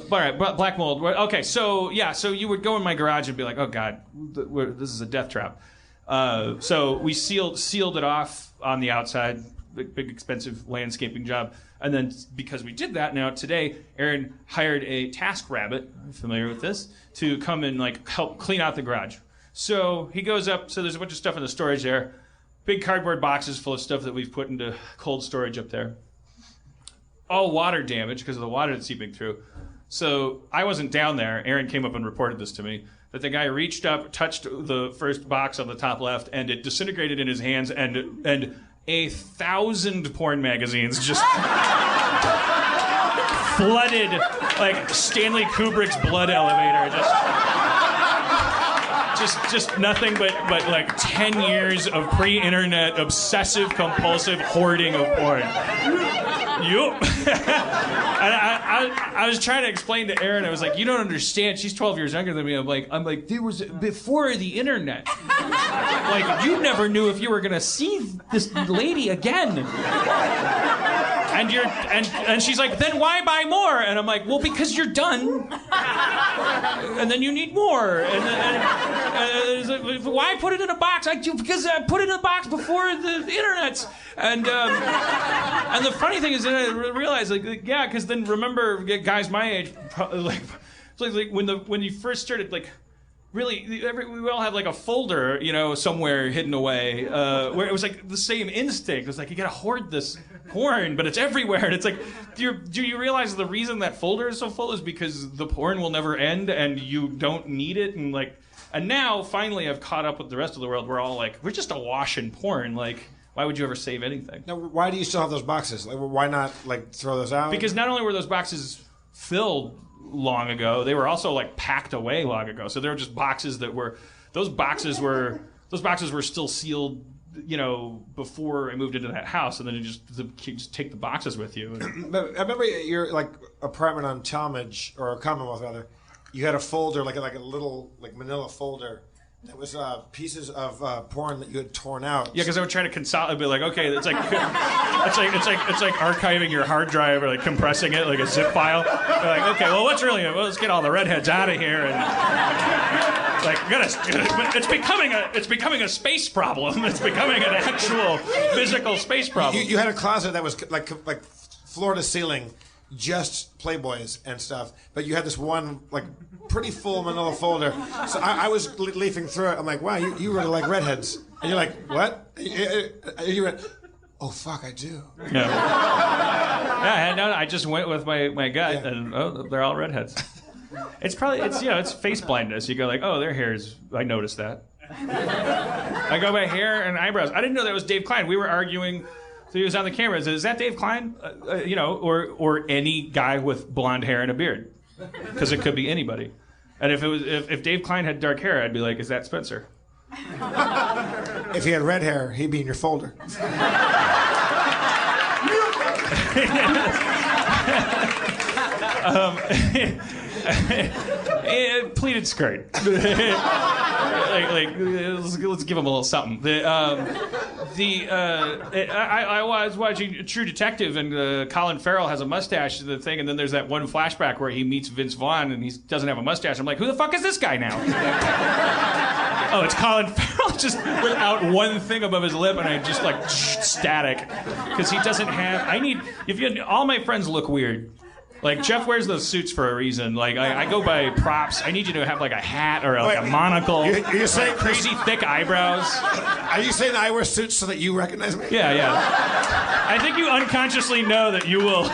Black mold. Okay, so you would go in my garage and be like, oh god, this is a death trap. So we sealed it off on the outside, big expensive landscaping job, and then because we did that, now today Aaron hired a task rabbit, familiar with this, to come and like help clean out the garage. So he goes up. So there's a bunch of stuff in the storage there, big cardboard boxes full of stuff that we've put into cold storage up there. All water damage because of the water that's seeping through. So I wasn't down there. Aaron came up and reported this to me, that the guy reached up, touched the first box on the top left, and it disintegrated in his hands, and 1,000 porn magazines just flooded like Stanley Kubrick's blood elevator. Just nothing but like 10 years of pre-internet obsessive compulsive hoarding of porn. Yup. And I was trying to explain to Erin, I was like, you don't understand. She's 12 years younger than me. I'm like, there was before the internet. Like, you never knew if you were gonna see this lady again. And she's like, then why buy more? And I'm like, well, because you're done. And then you need more. And like, why put it in a box? Because I put it in a box before the internet. And the funny thing is that I realized, like yeah, because then remember, guys my age, like when you first started, like, really, we all had like a folder, somewhere hidden away, where it was like the same instinct. It was like, you gotta hoard this porn, but it's everywhere. And it's like, do you realize the reason that folder is so full is because the porn will never end and you don't need it? And now, finally, I've caught up with the rest of the world. We're all like, we're just awash in porn. Like, why would you ever save anything? Now, why do you still have those boxes? Like, why not, like, throw those out? Because not only were those boxes filled long ago, they were also like packed away long ago. So there were just boxes that were, those boxes were still sealed, before I moved into that house, and then you just take the boxes with you. But I remember your like apartment on Talmadge, or Commonwealth rather. You had a folder, like a little like manila folder. That was pieces of porn that you had torn out. Yeah, because I would try to consolidate. Be like, okay, it's like archiving your hard drive or like compressing it like a zip file. You're like, okay, well, let's get all the redheads out of here, and like, it's becoming a space problem. It's becoming an actual physical space problem. You had a closet that was like floor to ceiling, just Playboys and stuff, but you had this one like pretty full manila folder. So I was leafing through it. I'm like, wow, you really like redheads. And you're like, what? And you went, oh fuck, I do. Yeah. I just went with my gut, and they're all redheads. It's it's face blindness. You go like, oh, their hair's. I noticed that. I go by hair and eyebrows. I didn't know that was Dave Klein. We were arguing. So he was on the camera. Is that Dave Klein? Or any guy with blonde hair and a beard, because it could be anybody. And if Dave Klein had dark hair, I'd be like, is that Spencer? If he had red hair, he'd be in your folder. Pleated skirt. Let's give him a little something. I was watching True Detective, and Colin Farrell has a mustache, the thing, and then there's that one flashback where he meets Vince Vaughn and he doesn't have a mustache. I'm like, who the fuck is this guy now? Oh, it's Colin Farrell, just without one thing above his lip, and I just like static, because he doesn't have. All my friends look weird. Like, Jeff wears those suits for a reason. Like, I go by props. I need you to have, like, a hat or, like, a monocle. You're saying crazy thick eyebrows. Are you saying I wear suits so that you recognize me? Yeah. I think you unconsciously know that you will...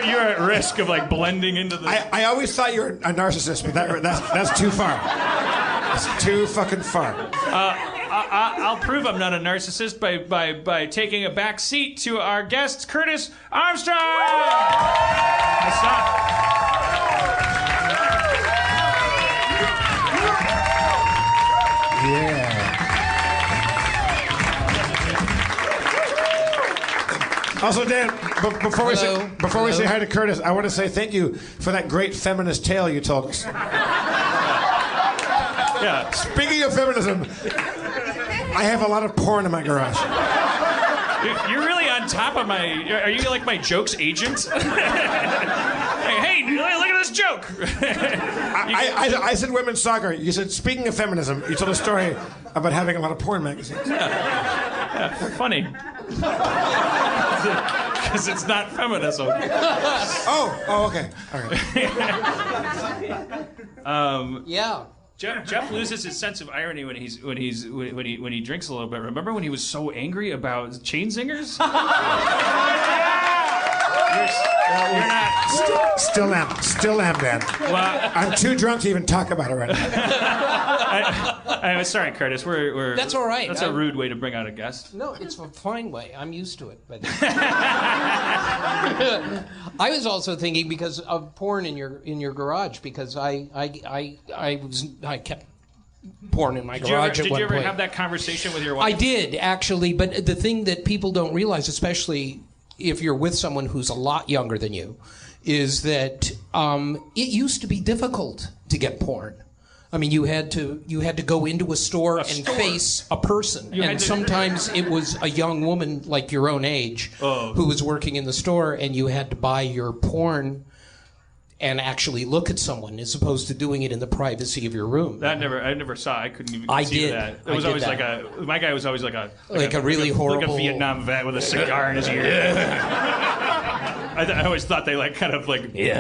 you're at risk of, like, blending into the... I always thought you were a narcissist, but that's too far. That's too fucking far. I'll prove I'm not a narcissist by taking a back seat to our guest, Curtis Armstrong. Yeah. Also, Dan, before we say hi to Curtis, I want to say thank you for that great feminist tale you told us. Yeah. Speaking of feminism, I have a lot of porn in my garage. You're really on on top of my... Are you like my jokes agent? Hey, look at this joke. I said women's soccer. You said, speaking of feminism, you told a story about having a lot of porn magazines. Yeah, funny. Because it's not feminism. Oh, okay. All right. Yeah. Jeff loses his sense of irony when he drinks a little bit. Remember when he was so angry about chain singers? You're not. Still am, Dan. Well, I'm too drunk to even talk about it right now. I'm sorry, Curtis. We're That's all right. That's a rude way to bring out a guest. No, it's a fine way. I'm used to it. But I was also thinking because of porn in your garage because I kept porn in my garage at one point. Did you ever have that conversation with your wife? I did actually, but the thing that people don't realize, especially if you're with someone who's a lot younger than you, is that it used to be difficult to get porn. I mean, you had to go into a store face a person, and sometimes it was a young woman like your own age who was working in the store, and you had to buy your porn and actually look at someone as opposed to doing it in the privacy of your room. I never saw. I couldn't even I conceive did. that. It was always my guy was always like a really horrible, like a Vietnam vet with a cigar in his ear. I always thought they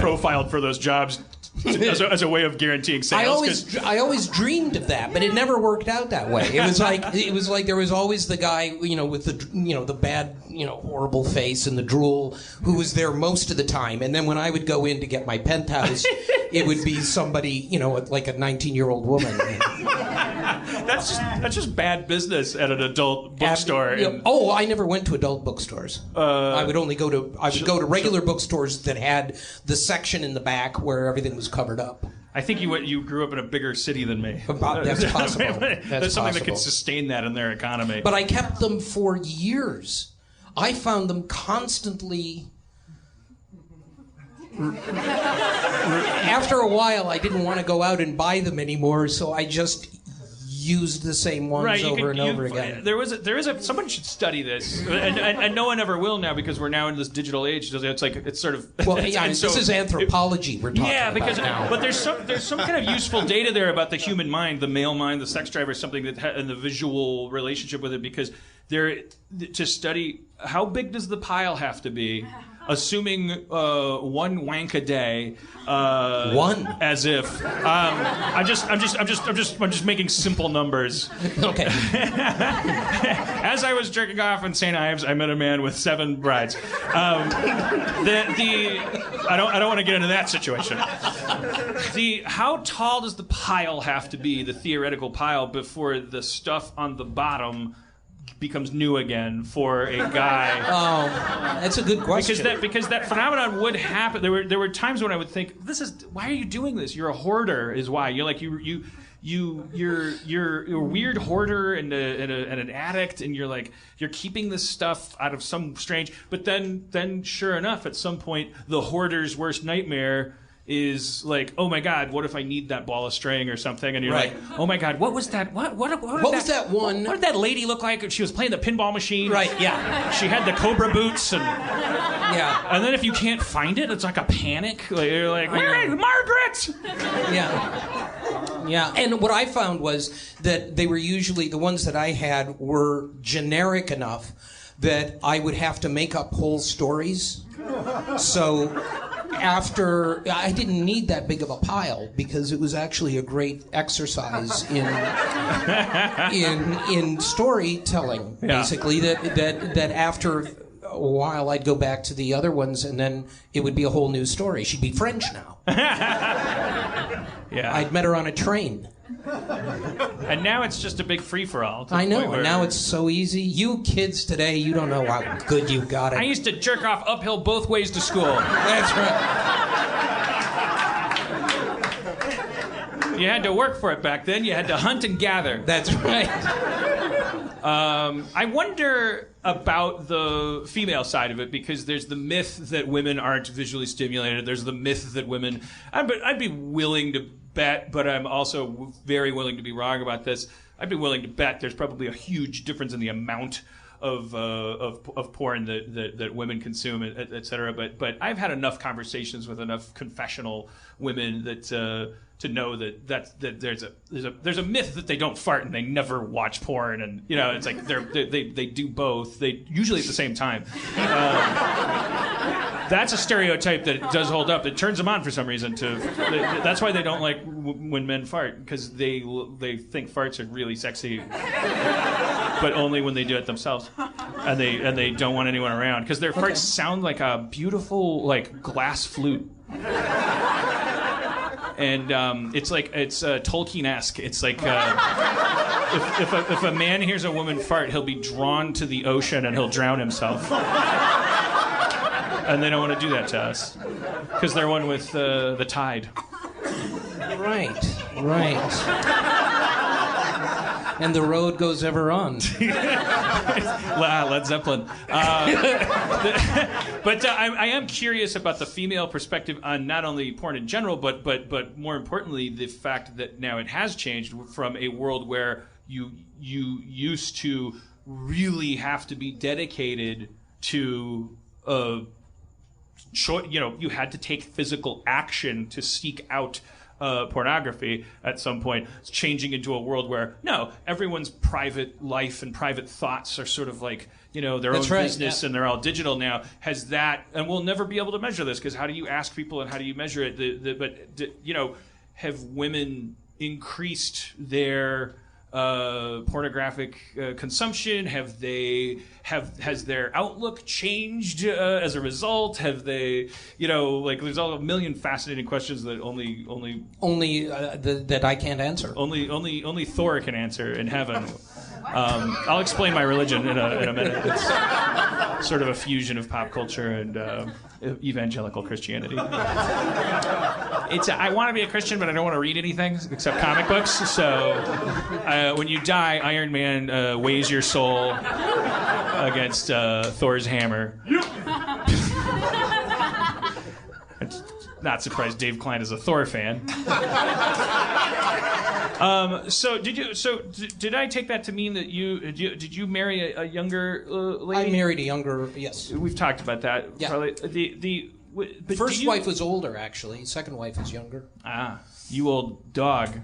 profiled for those jobs as a way of guaranteeing sales. I always dreamed of that, but it never worked out that way. It was like there was always the guy, with the bad, horrible face and the drool who was there most of the time. And then when I would go in to get my penthouse, it would be somebody, like a 19-year-old woman. That's just bad business at an adult bookstore. I never went to adult bookstores. I would go to regular bookstores that had the section in the back where everything was covered up. I think you grew up in a bigger city than me. That's possible. There's something that could sustain that in their economy. But I kept them for years. I found them constantly. After a while, I didn't want to go out and buy them anymore, so I just used the same ones over and over again. Someone should study this, and no one ever will now because we're now in this digital age. It's sort of this is anthropology we're talking about now. But there's some kind of useful data there about the human mind, the male mind, the sex drive, or something and the visual relationship with it, because to study how big does the pile have to be. Assuming one wank a day, one as if I'm just making simple numbers. Okay. As I was jerking off in St. Ives, I met a man with 7 brides. I don't want to get into that situation. How tall does the pile have to be, the theoretical pile, before the stuff on the bottom becomes new again for a guy? Oh, that's a good question. Because that phenomenon would happen. There were times when I would think, why are you doing this? You're a hoarder, is why. You're like you're a weird hoarder and an addict, and you're keeping this stuff out of some strange. But then sure enough, at some point, the hoarder's worst nightmare is like, oh my God, what if I need that ball of string or something? And you're like, oh my God, what was that? What was that one? What did that lady look like? She was playing the pinball machine. Right, yeah. She had the Cobra boots and yeah. And then if you can't find it, it's like a panic. You're like, where is Margaret? Yeah. Yeah. And what I found was that they were usually, the ones that I had were generic enough that I would have to make up whole stories. So I didn't need that big of a pile because it was actually a great exercise in storytelling. Yeah. Basically, that after a while I'd go back to the other ones and then it would be a whole new story. She'd be French now. Yeah. I'd met her on a train. And now it's just a big free-for-all. I know, and now it's so easy. You kids today, you don't know how good you got it. I used to jerk off uphill both ways to school. That's right. You had to work for it back then. You had to hunt and gather. That's right. I wonder about the female side of it, because there's the myth that women aren't visually stimulated. There's the myth that women... I'd be willing to bet, but I'm also very willing to be wrong about this. I'd be willing to bet there's probably a huge difference in the amount of porn that women consume, et cetera. But I've had enough conversations with enough confessional women that to know that there's a myth that they don't fart and they never watch porn, and it's like they do both. They usually at the same time. That's a stereotype that does hold up. It turns them on for some reason. That's why they don't like when men fart, because they think farts are really sexy, but only when they do it themselves, and they don't want anyone around because their farts sound like a beautiful glass flute. And it's Tolkien-esque. It's like if a man hears a woman fart, he'll be drawn to the ocean and he'll drown himself. And they don't want to do that to us because they're one with the tide. Right. And the road goes ever on. Led Zeppelin. But I am curious about the female perspective on not only porn in general, but more importantly, the fact that now it has changed from a world where you used to really have to be dedicated to you had to take physical action to seek out pornography at some point. It's changing into a world where everyone's private life and private thoughts are sort of like their own business, and they're all digital now. Has that, and we'll never be able to measure this because how do you ask people and how do you measure it? Have women increased their pornographic consumption? Has their outlook changed as a result? Have they, there's all a million fascinating questions that only that I can't answer. Only Thor can answer in heaven. I'll explain my religion in a minute. It's sort of a fusion of pop culture and evangelical Christianity. I want to be a Christian, but I don't want to read anything except comic books. So when you die, Iron Man weighs your soul against Thor's hammer. Not surprised Dave Klein is a Thor fan. So did I take that to mean that did you marry a younger lady? I married a younger, yes. We've talked about that. Yeah. Probably. But first wife was older, actually. Second wife is younger. Ah, you old dog.